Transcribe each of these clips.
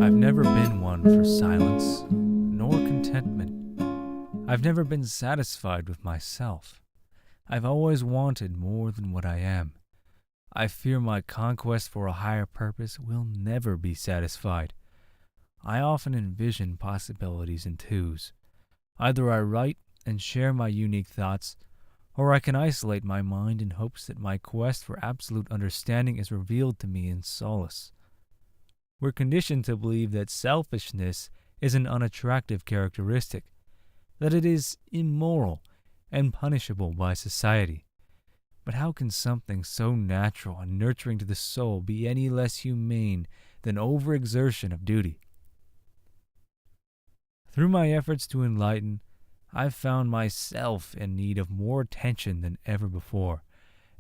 I've never been one for silence, nor contentment. I've never been satisfied with myself. I've always wanted more than what I am. I fear my conquest for a higher purpose will never be satisfied. I often envision possibilities in twos. Either I write and share my unique thoughts, or I can isolate my mind in hopes that my quest for absolute understanding is revealed to me in solace. We're conditioned to believe that selfishness is an unattractive characteristic, that it is immoral and punishable by society. But how can something so natural and nurturing to the soul be any less humane than overexertion of duty? Through my efforts to enlighten, I've found myself in need of more attention than ever before.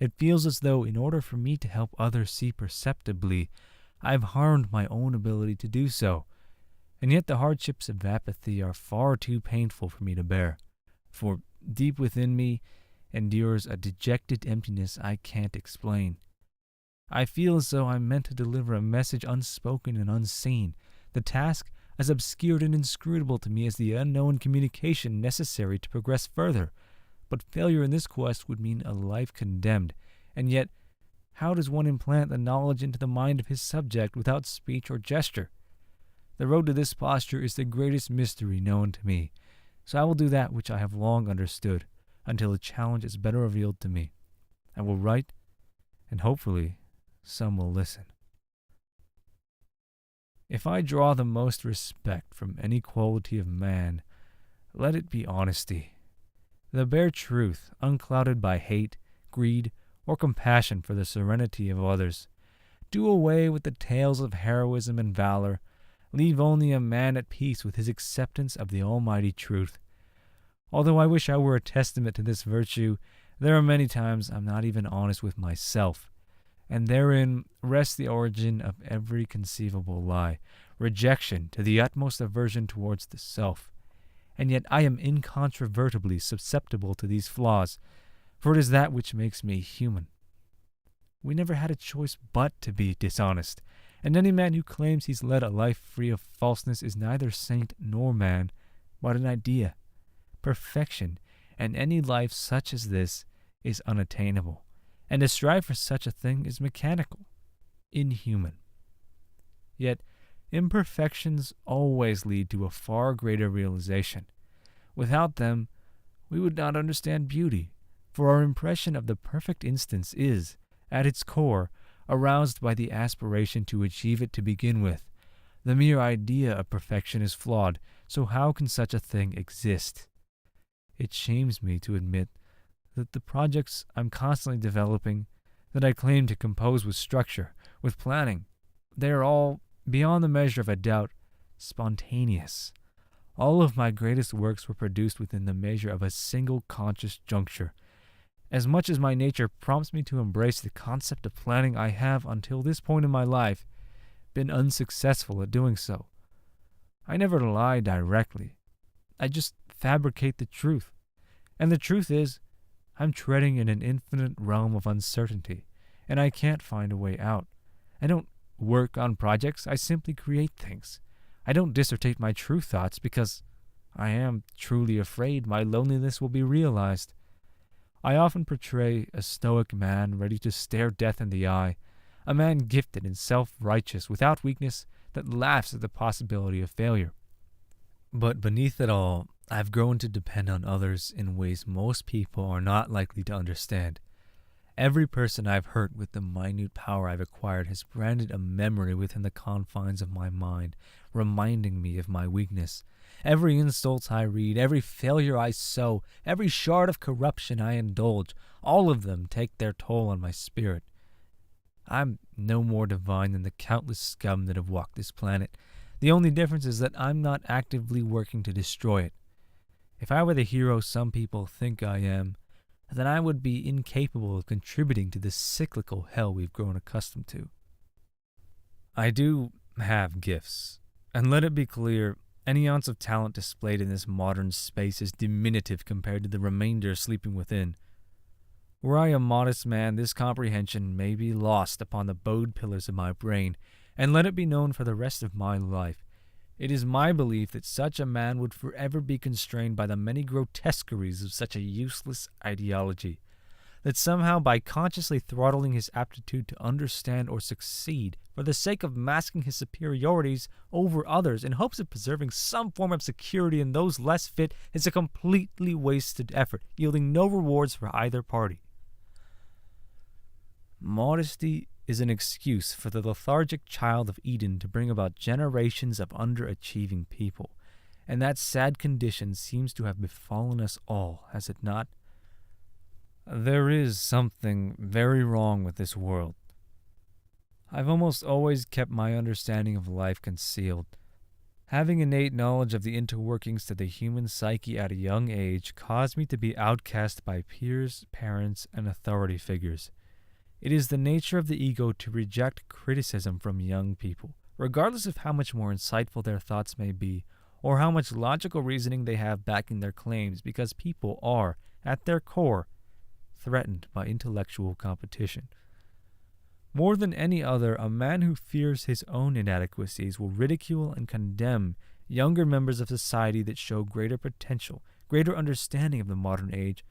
It feels as though in order for me to help others see perceptibly, I've harmed my own ability to do so. And yet the hardships of apathy are far too painful for me to bear. For deep within me endures a dejected emptiness I can't explain. I feel as though I'm meant to deliver a message unspoken and unseen, the task as obscure and inscrutable to me as the unknown communication necessary to progress further. But failure in this quest would mean a life condemned, and yet how does one implant the knowledge into the mind of his subject without speech or gesture? The road to this posture is the greatest mystery known to me, so I will do that which I have long understood, until the challenge is better revealed to me. I will write, and hopefully some will listen. If I draw the most respect from any quality of man, let it be honesty. The bare truth, unclouded by hate, greed, or compassion for the serenity of others. Do away with the tales of heroism and valor. Leave only a man at peace with his acceptance of the almighty truth. Although I wish I were a testament to this virtue, there are many times I'm not even honest with myself, and therein rests the origin of every conceivable lie, rejection to the utmost aversion towards the self. And yet I am incontrovertibly susceptible to these flaws, for it is that which makes me human. We never had a choice but to be dishonest, and any man who claims he's led a life free of falseness is neither saint nor man, but an idea. Perfection, and any life such as this, is unattainable, and to strive for such a thing is mechanical, inhuman. Yet, imperfections always lead to a far greater realization. Without them, we would not understand beauty, for our impression of the perfect instance is, at its core, aroused by the aspiration to achieve it to begin with. The mere idea of perfection is flawed, so how can such a thing exist? It shames me to admit that the projects I'm constantly developing, that I claim to compose with structure, with planning, they are all, beyond the measure of a doubt, spontaneous. All of my greatest works were produced within the measure of a single conscious juncture. As much as my nature prompts me to embrace the concept of planning, I have, until this point in my life, been unsuccessful at doing so. I never lie directly. I just fabricate the truth. And the truth is, I'm treading in an infinite realm of uncertainty, and I can't find a way out. I don't work on projects, I simply create things. I don't dissertate my true thoughts because I am truly afraid my loneliness will be realized. I often portray a stoic man ready to stare death in the eye, a man gifted and self-righteous, without weakness, that laughs at the possibility of failure. But beneath it all, I've grown to depend on others in ways most people are not likely to understand. Every person I've hurt with the minute power I've acquired has branded a memory within the confines of my mind, reminding me of my weakness. Every insult I read, every failure I sow, every shard of corruption I indulge, all of them take their toll on my spirit. I'm no more divine than the countless scum that have walked this planet. The only difference is that I'm not actively working to destroy it. If I were the hero some people think I am, then I would be incapable of contributing to the cyclical hell we've grown accustomed to. I do have gifts, and let it be clear, any ounce of talent displayed in this modern space is diminutive compared to the remainder sleeping within. Were I a modest man, this comprehension may be lost upon the bowed pillars of my brain, and let it be known for the rest of my life. It is my belief that such a man would forever be constrained by the many grotesqueries of such a useless ideology, that somehow by consciously throttling his aptitude to understand or succeed for the sake of masking his superiorities over others in hopes of preserving some form of security in those less fit is a completely wasted effort, yielding no rewards for either party. Modesty is an excuse for the lethargic child of Eden to bring about generations of underachieving people, and that sad condition seems to have befallen us all, has it not? There is something very wrong with this world. I've almost always kept my understanding of life concealed. Having innate knowledge of the interworkings to the human psyche at a young age caused me to be outcast by peers, parents, and authority figures. It is the nature of the ego to reject criticism from young people, regardless of how much more insightful their thoughts may be, or how much logical reasoning they have backing their claims, because people are, at their core, threatened by intellectual competition. More than any other, a man who fears his own inadequacies will ridicule and condemn younger members of society that show greater potential, greater understanding of the modern age,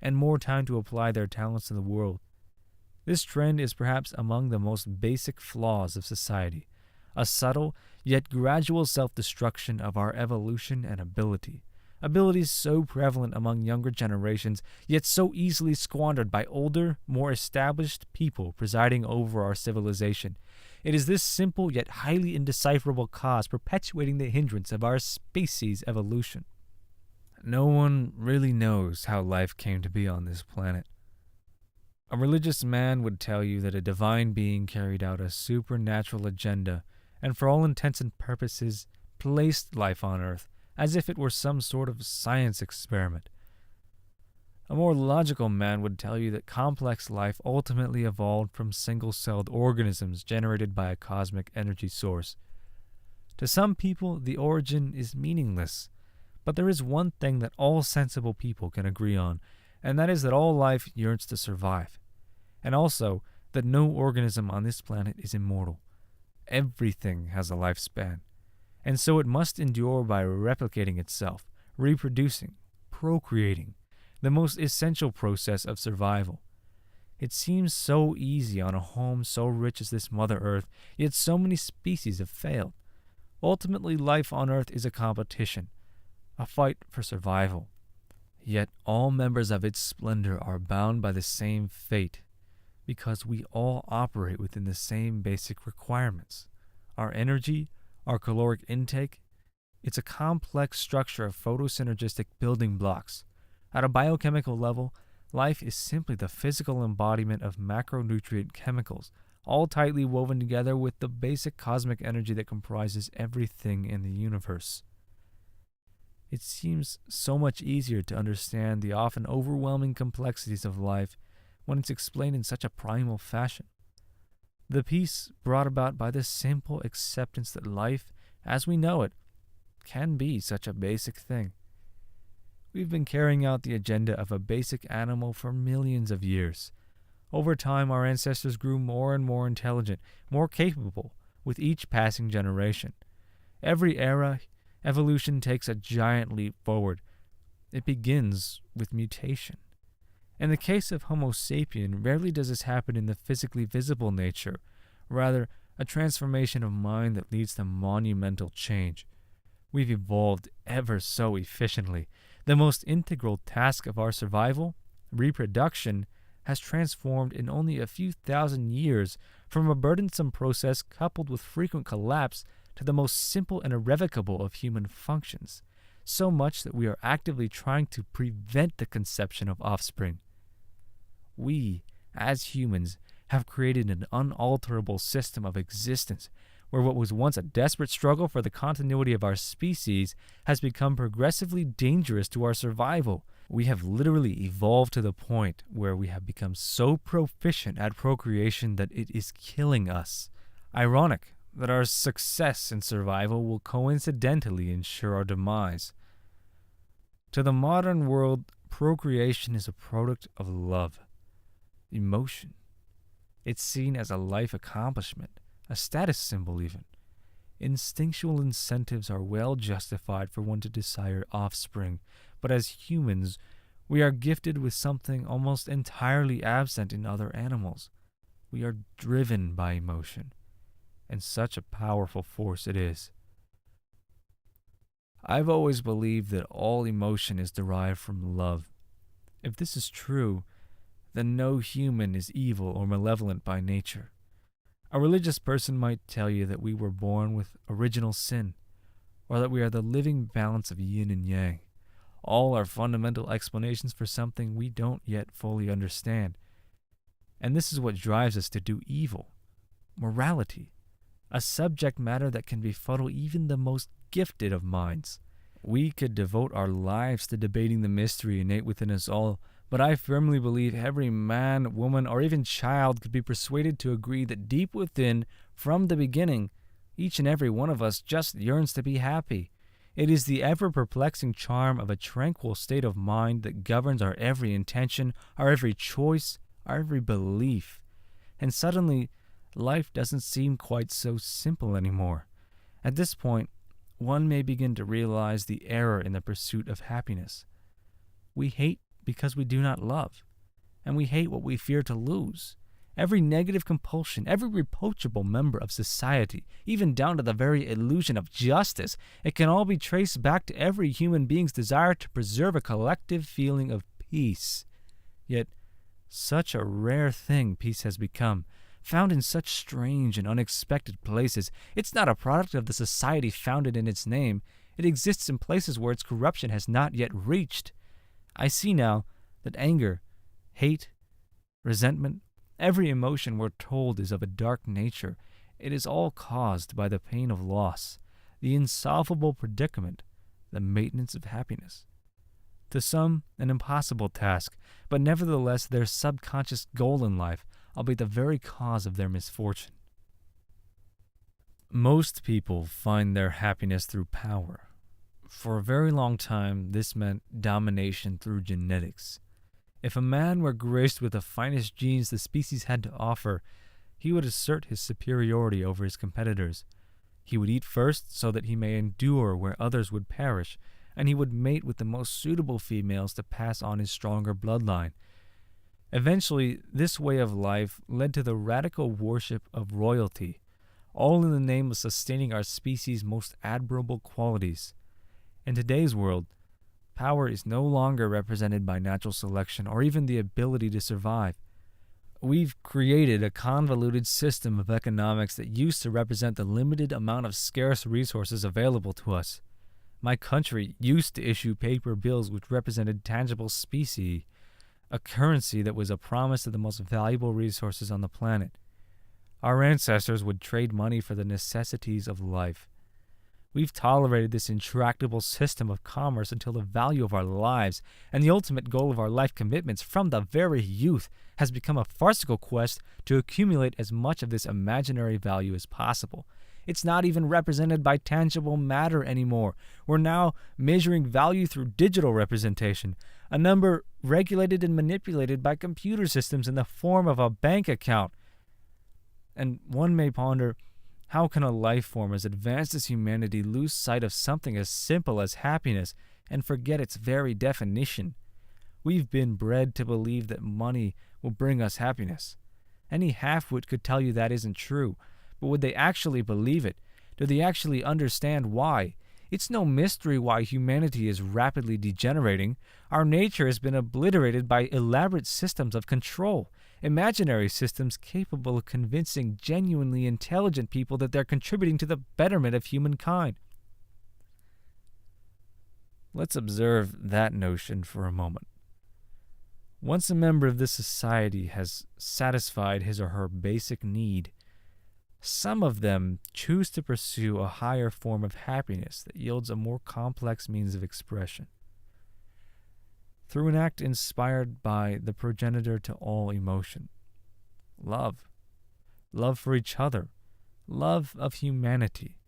and more time to apply their talents in the world. This trend is perhaps among the most basic flaws of society, a subtle yet gradual self-destruction of our evolution and abilities so prevalent among younger generations, yet so easily squandered by older, more established people presiding over our civilization. It is this simple yet highly indecipherable cause perpetuating the hindrance of our species' evolution. No one really knows how life came to be on this planet. A religious man would tell you that a divine being carried out a supernatural agenda and for all intents and purposes placed life on Earth, as if it were some sort of science experiment. A more logical man would tell you that complex life ultimately evolved from single-celled organisms generated by a cosmic energy source. To some people, the origin is meaningless, but there is one thing that all sensible people can agree on, and that is that all life yearns to survive, and also that no organism on this planet is immortal. Everything has a lifespan, and so it must endure by replicating itself, reproducing, procreating, the most essential process of survival. It seems so easy on a home so rich as this Mother Earth, yet so many species have failed. Ultimately, life on Earth is a competition, a fight for survival. Yet all members of its splendor are bound by the same fate, because we all operate within the same basic requirements. Our energy, our caloric intake, it's a complex structure of photosynergistic building blocks. At a biochemical level, life is simply the physical embodiment of macronutrient chemicals, all tightly woven together with the basic cosmic energy that comprises everything in the universe. It seems so much easier to understand the often overwhelming complexities of life when it's explained in such a primal fashion. The peace brought about by the simple acceptance that life, as we know it, can be such a basic thing. We've been carrying out the agenda of a basic animal for millions of years. Over time, our ancestors grew more and more intelligent, more capable, with each passing generation. Every era, evolution takes a giant leap forward. It begins with mutation. In the case of Homo sapien, rarely does this happen in the physically visible nature, rather a transformation of mind that leads to monumental change. We've evolved ever so efficiently. The most integral task of our survival, reproduction, has transformed in only a few thousand years from a burdensome process coupled with frequent collapse to the most simple and irrevocable of human functions, so much that we are actively trying to prevent the conception of offspring. We, as humans, have created an unalterable system of existence where what was once a desperate struggle for the continuity of our species has become progressively dangerous to our survival. We have literally evolved to the point where we have become so proficient at procreation that it is killing us. Ironic that our success in survival will coincidentally ensure our demise. To the modern world, procreation is a product of love, emotion. It's seen as a life accomplishment, a status symbol even. Instinctual incentives are well justified for one to desire offspring, but as humans, we are gifted with something almost entirely absent in other animals. We are driven by emotion, and such a powerful force it is. I've always believed that all emotion is derived from love. If this is true, then no human is evil or malevolent by nature. A religious person might tell you that we were born with original sin, or that we are the living balance of yin and yang. All are fundamental explanations for something we don't yet fully understand. And this is what drives us to do evil. Morality, a subject matter that can befuddle even the most gifted of minds. We could devote our lives to debating the mystery innate within us all, but I firmly believe every man, woman, or even child could be persuaded to agree that deep within, from the beginning, each and every one of us just yearns to be happy. It is the ever-perplexing charm of a tranquil state of mind that governs our every intention, our every choice, our every belief. And suddenly, life doesn't seem quite so simple anymore. At this point, one may begin to realize the error in the pursuit of happiness. We hate because we do not love, and we hate what we fear to lose. Every negative compulsion, every reproachable member of society, even down to the very illusion of justice, it can all be traced back to every human being's desire to preserve a collective feeling of peace. Yet, such a rare thing peace has become, found in such strange and unexpected places. It's not a product of the society founded in its name. It exists in places where its corruption has not yet reached. I see now that anger, hate, resentment, every emotion we're told is of a dark nature. It is all caused by the pain of loss, the insolvable predicament, the maintenance of happiness. To some, an impossible task, but nevertheless their subconscious goal in life, albeit the very cause of their misfortune. Most people find their happiness through power. For a very long time, this meant domination through genetics. If a man were graced with the finest genes the species had to offer, he would assert his superiority over his competitors. He would eat first so that he may endure where others would perish, and he would mate with the most suitable females to pass on his stronger bloodline. Eventually, this way of life led to the radical worship of royalty, all in the name of sustaining our species' most admirable qualities. In today's world, power is no longer represented by natural selection or even the ability to survive. We've created a convoluted system of economics that used to represent the limited amount of scarce resources available to us. My country used to issue paper bills which represented tangible specie, a currency that was a promise of the most valuable resources on the planet. Our ancestors would trade money for the necessities of life. We've tolerated this intractable system of commerce until the value of our lives and the ultimate goal of our life commitments from the very youth has become a farcical quest to accumulate as much of this imaginary value as possible. It's not even represented by tangible matter anymore. We're now measuring value through digital representation, a number regulated and manipulated by computer systems in the form of a bank account. And one may ponder, how can a life form as advanced as humanity lose sight of something as simple as happiness and forget its very definition? We've been bred to believe that money will bring us happiness. Any half-wit could tell you that isn't true, but would they actually believe it? Do they actually understand why? It's no mystery why humanity is rapidly degenerating. Our nature has been obliterated by elaborate systems of control, imaginary systems capable of convincing genuinely intelligent people that they're contributing to the betterment of humankind. Let's observe that notion for a moment. Once a member of this society has satisfied his or her basic need, some of them choose to pursue a higher form of happiness that yields a more complex means of expression. Through an act inspired by the progenitor to all emotion, love for each other, love of humanity,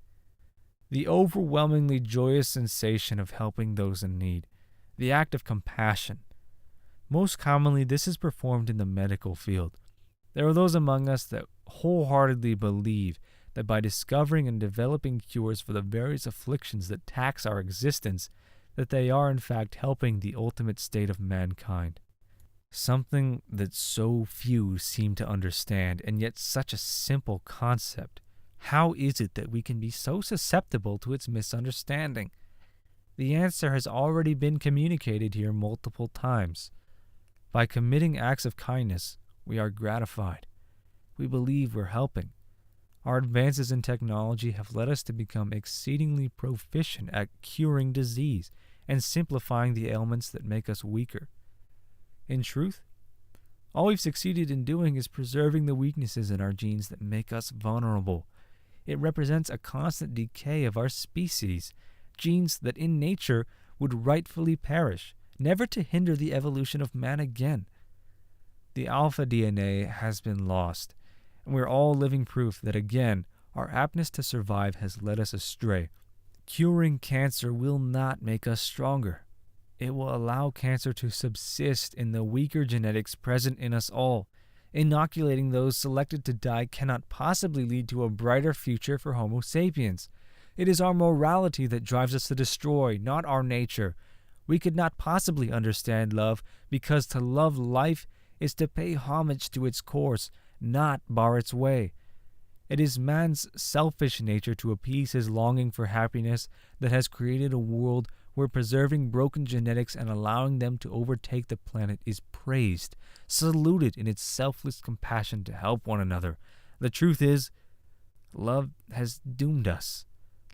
the overwhelmingly joyous sensation of helping those in need, the act of compassion. Most commonly, this is performed in the medical field. There are those among us that wholeheartedly believe that by discovering and developing cures for the various afflictions that tax our existence, that they are in fact helping the ultimate state of mankind. Something that so few seem to understand, and yet such a simple concept. How is it that we can be so susceptible to its misunderstanding? The answer has already been communicated here multiple times. By committing acts of kindness, we are gratified. We believe we're helping. Our advances in technology have led us to become exceedingly proficient at curing disease and simplifying the ailments that make us weaker. In truth, all we've succeeded in doing is preserving the weaknesses in our genes that make us vulnerable. It represents a constant decay of our species, genes that in nature would rightfully perish, never to hinder the evolution of man again. The alpha DNA has been lost, and we're all living proof that again, our aptness to survive has led us astray. Curing cancer will not make us stronger. It will allow cancer to subsist in the weaker genetics present in us all. Inoculating those selected to die cannot possibly lead to a brighter future for Homo sapiens. It is our morality that drives us to destroy, not our nature. We could not possibly understand love, because to love life is to pay homage to its course, not bar its way. It is man's selfish nature to appease his longing for happiness that has created a world where preserving broken genetics and allowing them to overtake the planet is praised, saluted in its selfless compassion to help one another. The truth is, love has doomed us,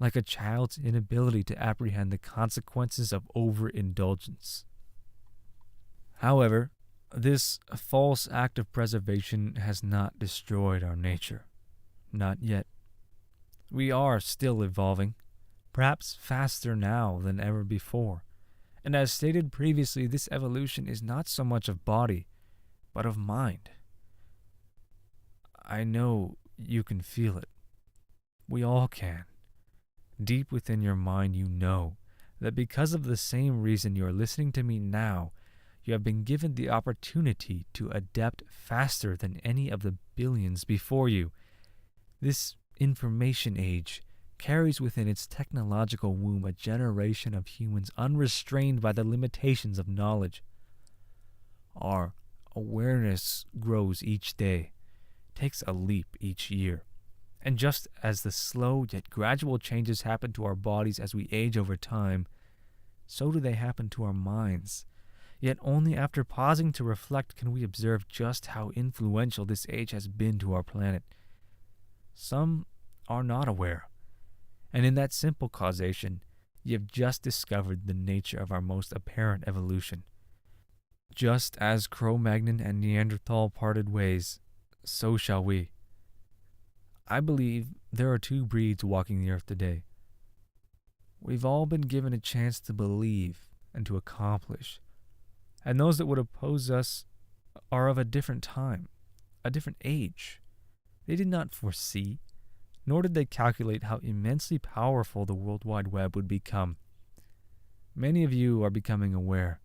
like a child's inability to apprehend the consequences of overindulgence. However, this false act of preservation has not destroyed our nature. Not yet. We are still evolving, perhaps faster now than ever before. And as stated previously, this evolution is not so much of body, but of mind. I know you can feel it. We all can. Deep within your mind, you know that because of the same reason you are listening to me now, you have been given the opportunity to adapt faster than any of the billions before you. This information age carries within its technological womb a generation of humans unrestrained by the limitations of knowledge. Our awareness grows each day, takes a leap each year. And just as the slow yet gradual changes happen to our bodies as we age over time, so do they happen to our minds. Yet only after pausing to reflect can we observe just how influential this age has been to our planet. Some are not aware, and in that simple causation, you have just discovered the nature of our most apparent evolution. Just as Cro-Magnon and Neanderthal parted ways, so shall we. I believe there are two breeds walking the earth today. We've all been given a chance to believe and to accomplish, and those that would oppose us are of a different time, a different age. They did not foresee, nor did they calculate how immensely powerful the World Wide Web would become. Many of you are becoming aware,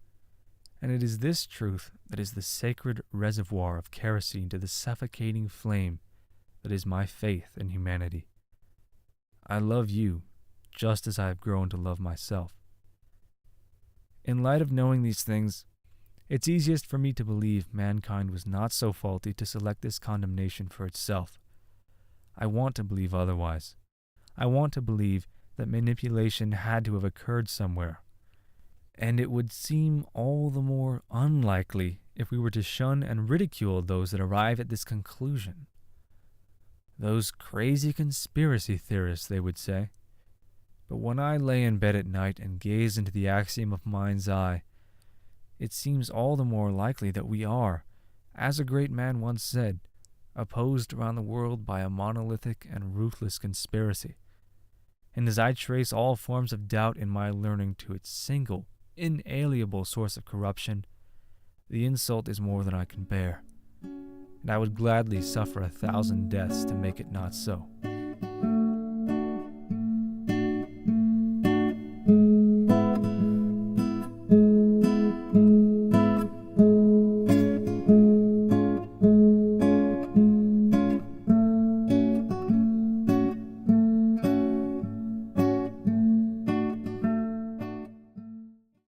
and it is this truth that is the sacred reservoir of kerosene to the suffocating flame that is my faith in humanity. I love you just as I have grown to love myself. In light of knowing these things, it's easiest for me to believe mankind was not so faulty to select this condemnation for itself. I want to believe otherwise. I want to believe that manipulation had to have occurred somewhere. And it would seem all the more unlikely if we were to shun and ridicule those that arrive at this conclusion. Those crazy conspiracy theorists, they would say. But when I lay in bed at night and gaze into the axiom of mind's eye, it seems all the more likely that we are, as a great man once said, opposed around the world by a monolithic and ruthless conspiracy. And as I trace all forms of doubt in my learning to its single, inalienable source of corruption, the insult is more than I can bear, and I would gladly suffer 1,000 deaths to make it not so.